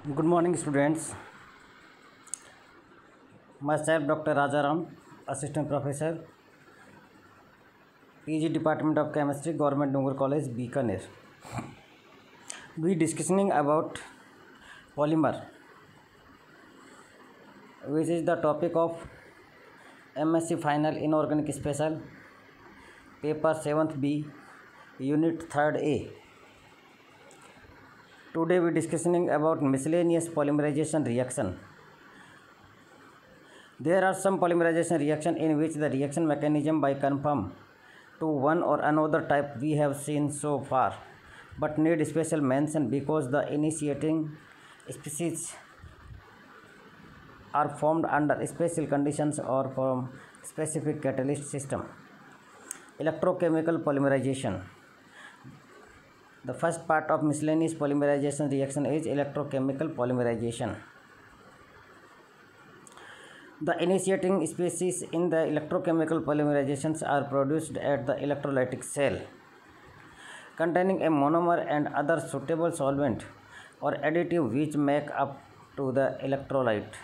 Good morning, students. Myself, Dr. Rajaram, Assistant Professor, PG Department of Chemistry, Government Dungur College, Bikaner. We discussing about polymer, which is the topic of MSc Final Inorganic Special, Paper 7th B, Unit 3rd A. Today we discussing about miscellaneous polymerization reaction. There are some polymerization reaction in which the reaction mechanism by conform to one or another type we have seen so far, but need special mention because the initiating species are formed under special conditions or from specific catalyst system. Electrochemical polymerization. The first part of miscellaneous polymerization reaction is electrochemical polymerization. The initiating species in the electrochemical polymerizations are produced at the electrolytic cell, containing a monomer and other suitable solvent or additive which make up to the electrolyte.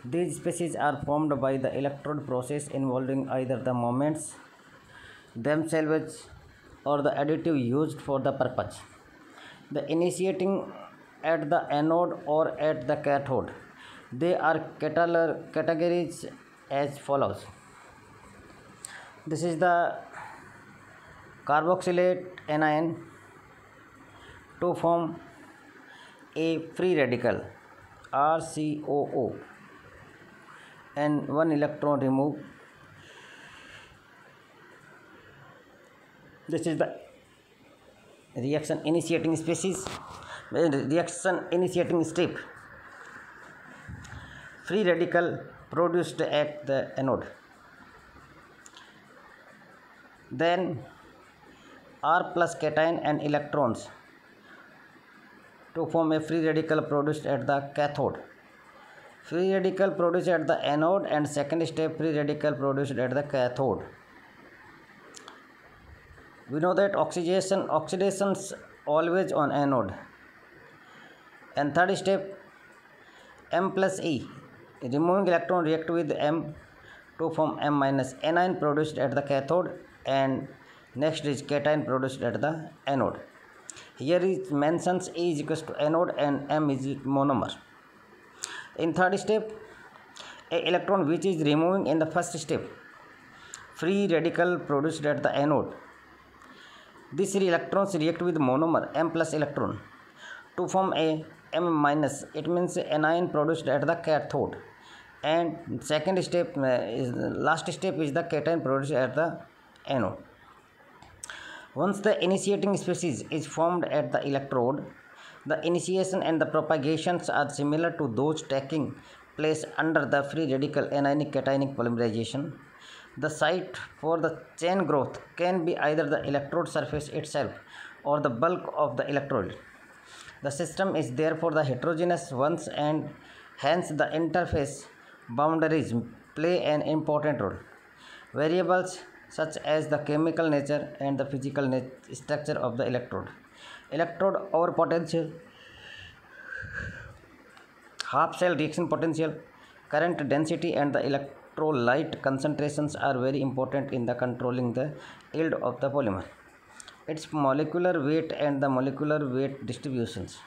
These species are formed by the electrode process involving either the moments themselves or the additive used for the purpose. The initiating at the anode or at the cathode. They are categorized as follows. This is the carboxylate anion to form a free radical RCOO and one electron removed. This is the reaction initiating species, reaction initiating step. Free radical produced at the anode. Then R plus cation and electrons to form a free radical produced at the cathode. Free radical produced at the anode and second step free radical produced at the cathode. We know that oxidations always on anode. And third step M plus E. Removing electron react with M to form M minus anion produced at the cathode, and next is cation produced at the anode. Here is mentions E is equals to anode and M is monomer. In third step, a electron which is removing in the first step, free radical produced at the anode. These three electrons react with monomer M plus electron to form a M minus. It means anion produced at the cathode. And second step last step is the cation produced at the anode. Once the initiating species is formed at the electrode, the initiation and the propagations are similar to those taking place under the free radical anionic cationic polymerization. The site for the chain growth can be either the electrode surface itself or the bulk of the electrode. The system is therefore the heterogeneous ones, and hence the interface boundaries play an important role. Variables such as the chemical nature and the physical structure of the electrode over potential, half cell reaction potential, current density and the electrolyte concentrations are very important in the controlling the yield of the polymer, its molecular weight and the molecular weight distributions.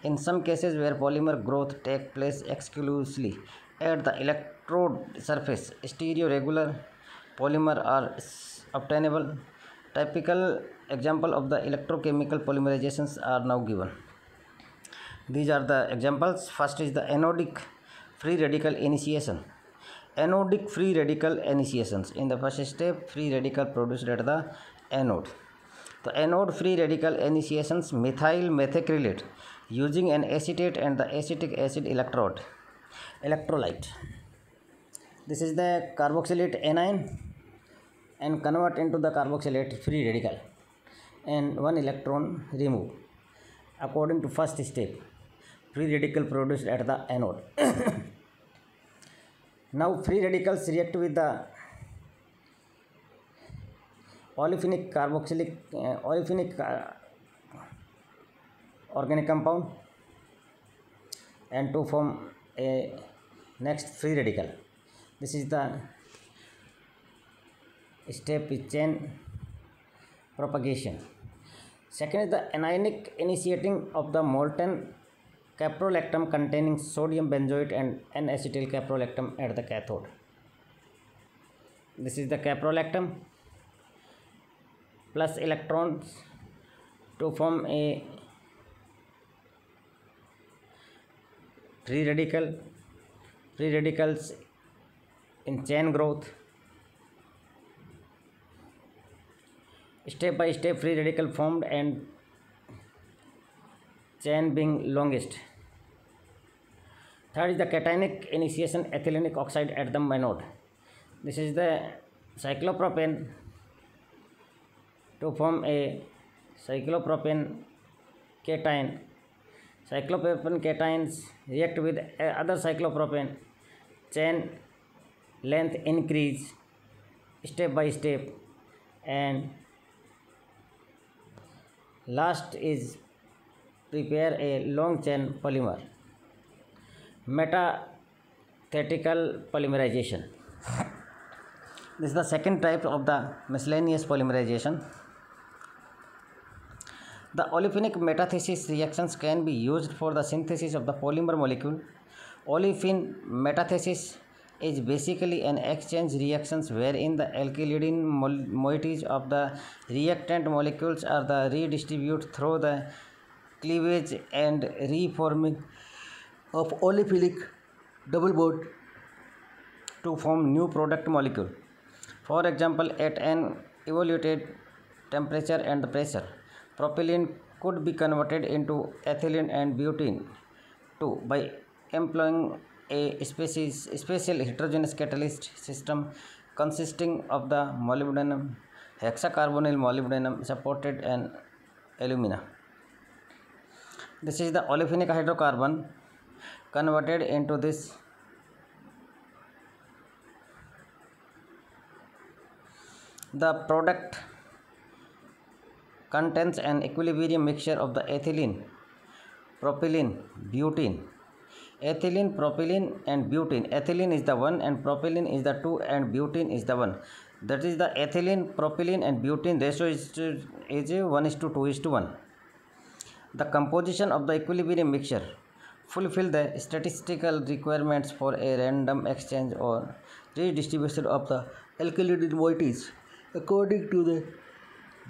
In some cases where polymer growth takes place exclusively at the electrode surface, stereoregular polymer are obtainable. Typical example of the electrochemical polymerizations are now given. These are the examples. First is the anodic free radical initiation. Anodic free radical initiations. In the first step, free radical produced at the anode. The anode free radical initiations methyl methacrylate using an acetate and the acetic acid electrolyte. This is the carboxylate anion and convert into the carboxylate free radical and one electron removed according to first step, free radical produced at the anode. Now free radicals react with the olefinic organic compound and to form a next free radical. This is the step is chain propagation. Second is the anionic initiating of the molten caprolactam containing sodium benzoate and N-acetyl caprolactam at the cathode. This is the caprolactam plus electrons to form a free radical. Free radicals in chain growth. Step by step free radical formed and chain being longest. Third is the cationic initiation ethylenic oxide at the anode. This is the cyclopropane to form a cyclopropane cation. Cyclopropane cations react with other cyclopropane. Chain length increase step by step, and last is prepare a long chain polymer. Metathetical polymerization. This is the second type of the miscellaneous polymerization. The olefinic metathesis reactions can be used for the synthesis of the polymer molecule. Olefin metathesis is basically an exchange reactions wherein the alkylidine moieties of the reactant molecules are the redistributed through the cleavage and reforming of olefinic double bond to form new product molecule. For example, at an evaluated temperature and pressure, propylene could be converted into ethylene and butene too by employing a special heterogeneous catalyst system consisting of the molybdenum, hexacarbonyl molybdenum supported and alumina. This is the olefinic hydrocarbon converted into this the product contains an equilibrium mixture of the ethylene, propylene, butene. Ethylene, propylene and butene. Ethylene is the 1 and propylene is the 2 and butene is the 1. That is the ethylene, propylene and butene ratio is 1:2:1. The composition of the equilibrium mixture fulfill the statistical requirements for a random exchange or redistribution of the alkylidine moieties according to the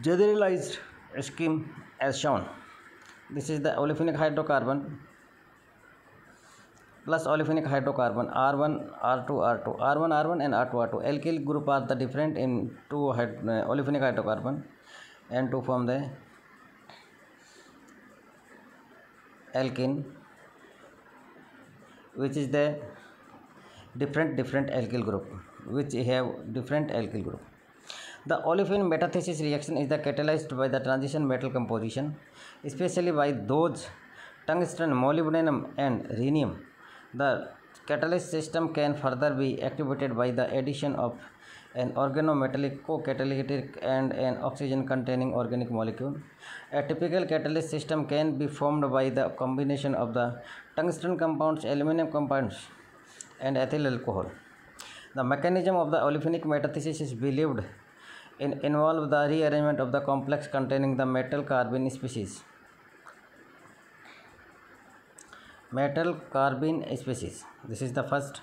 generalized scheme as shown. This is the olefinic hydrocarbon plus olefinic hydrocarbon R1, R2, R2, R1, R1 and R2, R2. Alkyl group are the different in two olefinic hydrocarbon and to form the alkene, which is the different alkyl group, which have different alkyl group. The olefin metathesis reaction is the catalyzed by the transition metal composition, especially by those tungsten, molybdenum and rhenium. The catalyst system can further be activated by the addition of an organometallic co-catalytic and an oxygen containing organic molecule. A typical catalyst system can be formed by the combination of the tungsten compounds, aluminum compounds and ethyl alcohol. The mechanism of the olefinic metathesis is believed involve the rearrangement of the complex containing the metal carbene species. Metal carbene species. This is the first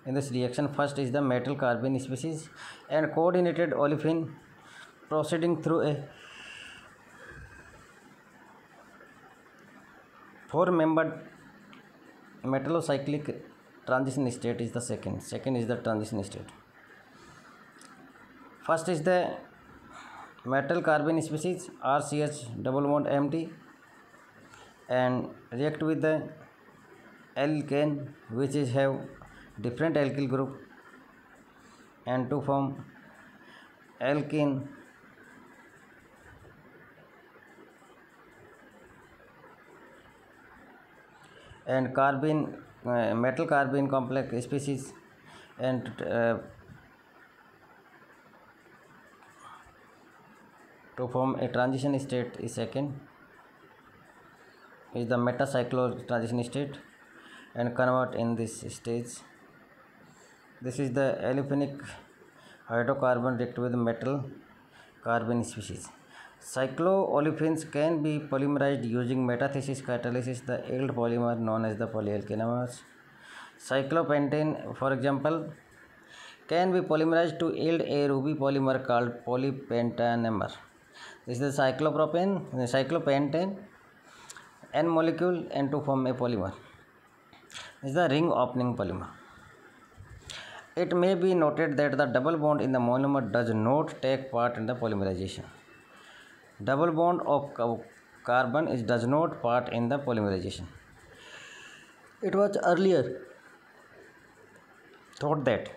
in this reaction. First is the metal carbene species and coordinated olefin proceeding through a four-membered metallocyclic transition state is the second. Second is the transition state. First is the metal carbene species RCH double bond empty and react with the alkane, which is have different alkyl group, and to form alkene and carbene metal carbene complex species and to form a transition state is second is the metacyclo transition state, and convert in this stage. This is the alipinic hydrocarbon react with metal carbon species. Cycloolefins can be polymerized using metathesis catalysis, the yield polymer known as the polyalkanoates. Cyclopentane, for example, can be polymerized to yield a ruby polymer called polypentanemer. This is the cyclopentane, N molecule, and to form a polymer. This is the ring opening polymer. It may be noted that the double bond in the monomer does not take part in the polymerization. Double bond of carbon does not part in the polymerization. It was earlier thought that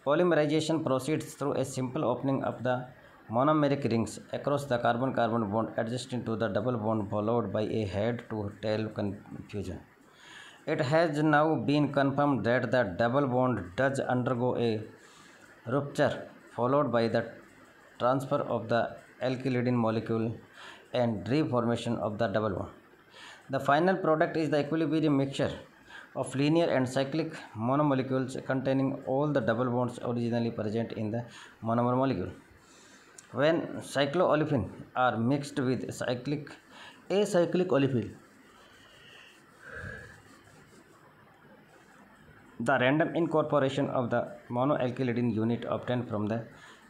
polymerization proceeds through a simple opening of the monomeric rings across the carbon-carbon bond adjacent to the double bond, followed by a head-to-tail fusion. It has now been confirmed that the double bond does undergo a rupture, followed by the transfer of the alkylidine molecule and reformation of the double bond. The final product is the equilibrium mixture of linear and cyclic monomolecules containing all the double bonds originally present in the monomer molecule. When cycloolefin are mixed with acyclic olefin, the random incorporation of the monoalkylidine unit obtained from the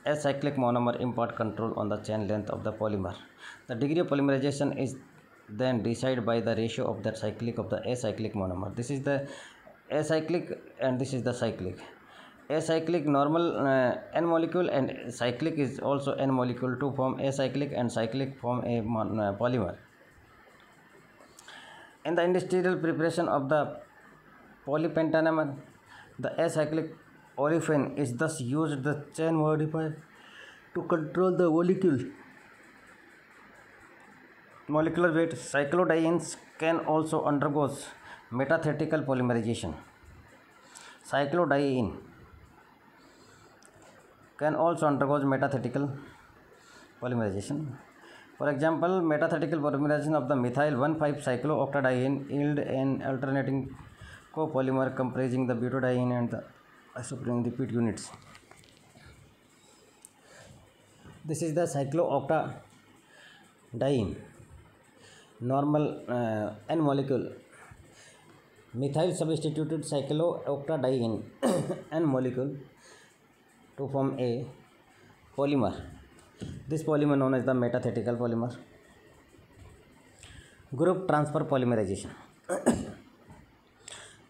acyclic monomer impart control on the chain length of the polymer. The degree of polymerization is then decided by the ratio of the cyclic of the acyclic monomer. This is the acyclic and this is the cyclic. Acyclic normal N molecule and cyclic is also N molecule. To form acyclic and cyclic form a polymer. In the industrial preparation of the polypentanemer, the acyclic olefin is thus used the chain modifier to control the molecular weight. Cyclodienes can also undergo metathetical polymerization. Cyclodiene can also undergo metathetical polymerization. For example, metathetical polymerization of the methyl 1,5-cyclooctadiene yield an alternating copolymer comprising the butadiene and the isoprene repeat units. This is the cyclooctadiene, normal N molecule. Methyl substituted cyclooctadiene N molecule to form a polymer. This polymer known as the metathetical polymer. Group transfer polymerization.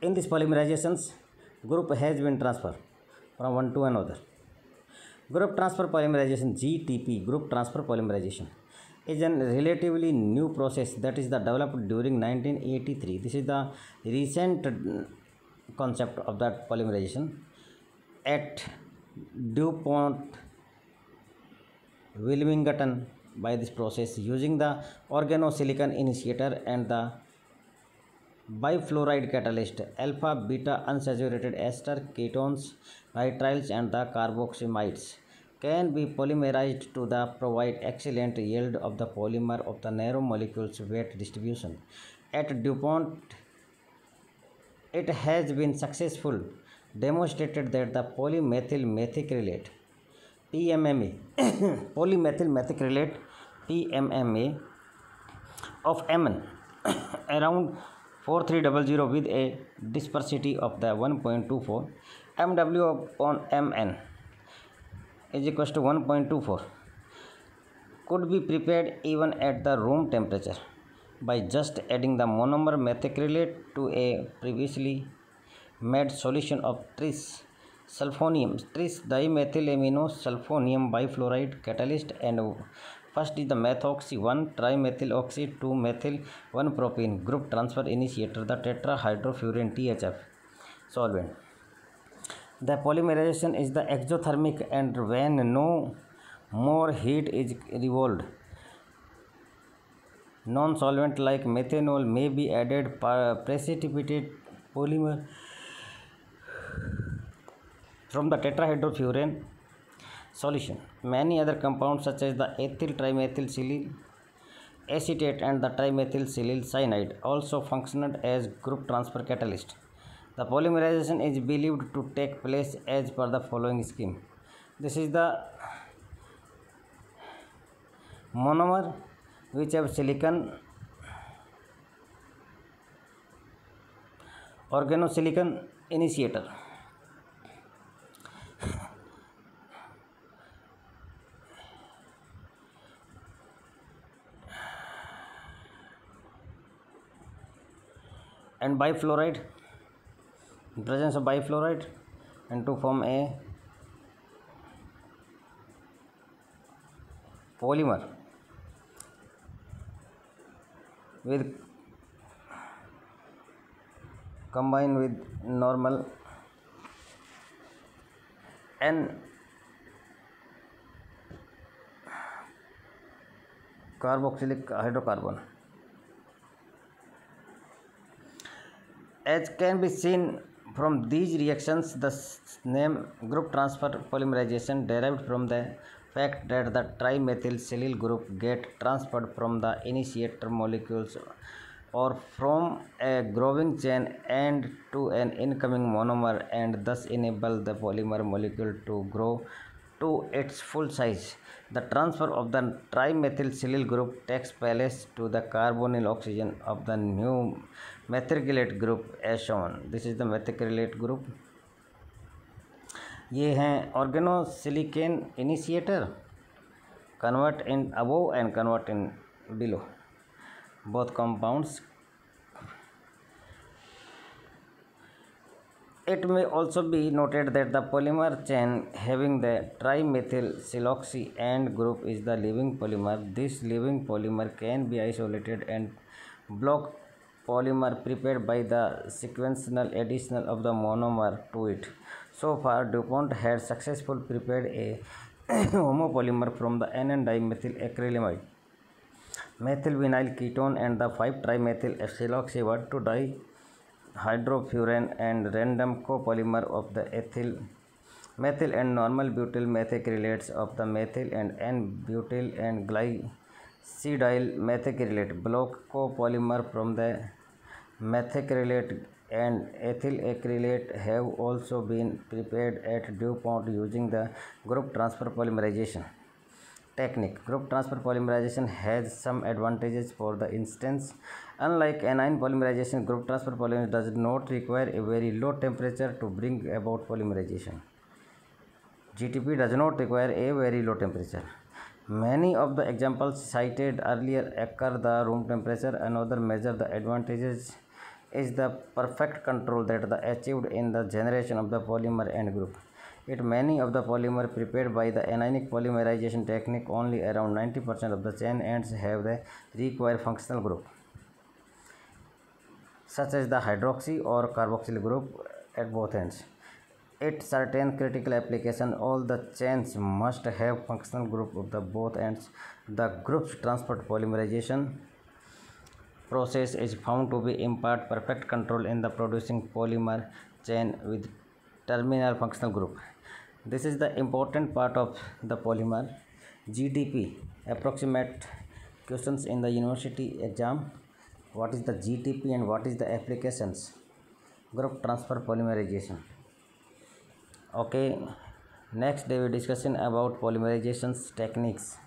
In these polymerizations, group has been transferred from one to another. Group transfer polymerization, GTP, group transfer polymerization, is a relatively new process that is developed during 1983. This is the recent concept of that polymerization. At DuPont Wilmington, by this process using the organosilicon initiator and the bifluoride catalyst, alpha beta unsaturated ester ketones, nitriles and the carboxymides can be polymerized to provide excellent yield of the polymer of the narrow molecules weight distribution. At DuPont, it has been successful demonstrated that the polymethyl methacrylate PMMA polymethyl methacrylate PMMA of Mn around 4300 with a dispersity of the 1.24 MW upon Mn is equals to 1.24 could be prepared even at the room temperature by just adding the monomer methacrylate to a previously made solution of tris dimethylamino sulfonium bifluoride catalyst, and first is the methoxy 1 trimethyloxy 2 methyl 1 propene group transfer initiator, the tetrahydrofuran THF solvent. The polymerization is the exothermic, and when no more heat is revolved, non-solvent like methanol may be added. Precipitated polymer from the tetrahydrofuran solution. Many other compounds such as the ethyl trimethylsilyl, acetate and the trimethylsilyl cyanide also functioned as group transfer catalyst. The polymerization is believed to take place as per the following scheme. This is the monomer which have silicon, organosilicon initiator. And bifluoride, presence of bifluoride, and to form a polymer with combine with normal N carboxylic hydrocarbon. As can be seen from these reactions, the name group transfer polymerization derived from the fact that the trimethylsilyl group get transferred from the initiator molecules or from a growing chain and to an incoming monomer, and thus enable the polymer molecule to grow to its full size. The transfer of the trimethylsilyl group takes place to the carbonyl oxygen of the new methacrylate group as shown. This is the methacrylate group. ये हैं organosilicon initiator, convert in above and convert in below. Both compounds. It may also be noted that the polymer chain having the trimethylsiloxy end group is the leaving polymer. This leaving polymer can be isolated and block polymer prepared by the sequential addition of the monomer to it. So far, DuPont had successfully prepared a homopolymer from the N-dimethyl acrylamide, methylvinyl ketone, and the 5-trimethyl-siloxy 1,2-dihydrofuran and random copolymer of the ethyl, methyl and normal butyl methacrylates of the methyl and N-butyl and glycidyl methacrylate. Block copolymer from the methacrylate and ethyl acrylate have also been prepared at DuPont using the group transfer polymerization technique. Group transfer polymerization has some advantages. For the instance, unlike anion polymerization, group transfer polymerization does not require a very low temperature to bring about polymerization. GTP does not require a very low temperature. Many of the examples cited earlier occur the room temperature. Another major the advantages is the perfect control that the achieved in the generation of the polymer end group. It many of the polymer prepared by the anionic polymerization technique, only around 90% of the chain ends have the required functional group, such as the hydroxy or carboxyl group at both ends. At certain critical application, all the chains must have functional group of the both ends. The groups transport polymerization process is found to be impart perfect control in the producing polymer chain with terminal functional group. This is the important part of the polymer. GTP, approximate questions in the university exam. What is the GTP and what is the applications? Group transfer polymerization. Okay, next they will discussing about polymerization's techniques.